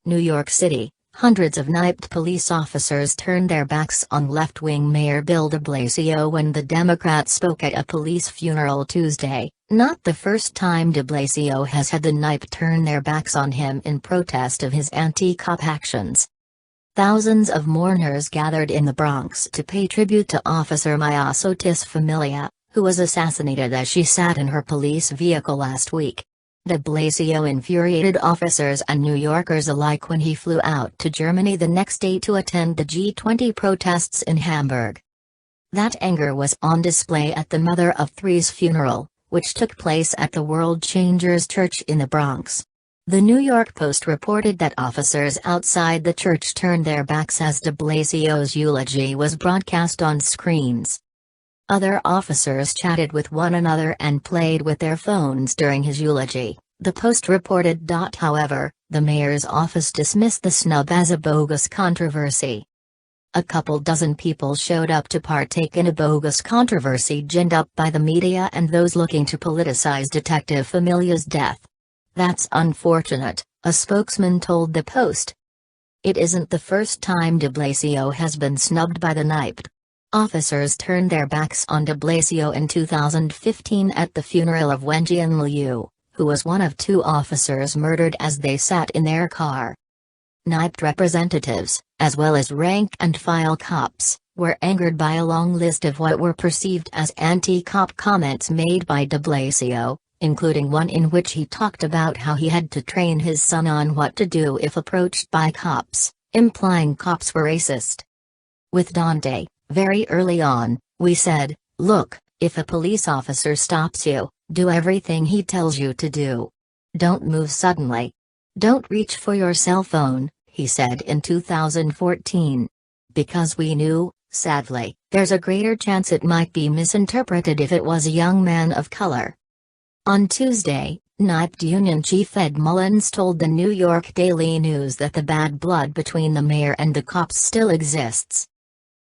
New York City, hundreds of NYPD police officers turned their backs on left-wing Mayor Bill de Blasio when the Democrat spoke at a police funeral Tuesday, not the first time de Blasio has had the NYPD turn their backs on him in protest of his anti-cop actions. Thousands of mourners gathered in the Bronx to pay tribute to Officer Maya Sotis Familia, who was assassinated as she sat in her police vehicle last week. De Blasio infuriated officers and New Yorkers alike when he flew out to Germany the next day to attend the G20 protests in Hamburg. That anger was on display at the mother of three's funeral, which took place at the World Changers Church in the Bronx. The New York Post reported that officers outside the church turned their backs as de Blasio's eulogy was broadcast on screens. Other officers chatted with one another and played with their phones during his eulogy, the Post reported. However, the mayor's office dismissed the snub as a bogus controversy. A couple dozen people showed up to partake in a bogus controversy ginned up by the media and those looking to politicize Detective Familia's death. That's unfortunate, a spokesman told the Post. It isn't the first time de Blasio has been snubbed by the NYPD. Officers turned their backs on de Blasio in 2015 at the funeral of Wenjian Liu, who was one of two officers murdered as they sat in their car. NYPD representatives, as well as rank-and-file cops, were angered by a long list of what were perceived as anti-cop comments made by de Blasio, including one in which he talked about how he had to train his son on what to do if approached by cops, implying cops were racist. With Dante, very early on, we said, look, if a police officer stops you, do everything he tells you to do. Don't move suddenly. Don't reach for your cell phone, he said in 2014. Because we knew, sadly, there's a greater chance it might be misinterpreted if it was a young man of color. On Tuesday, NYPD Union Chief Ed Mullins told the New York Daily News that the bad blood between the mayor and the cops still exists.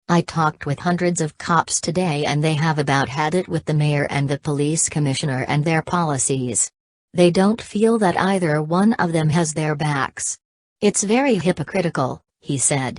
I talked with hundreds of cops today and they have about had it with the mayor and the police commissioner and their policies. They don't feel that either one of them has their backs. It's very hypocritical, he said.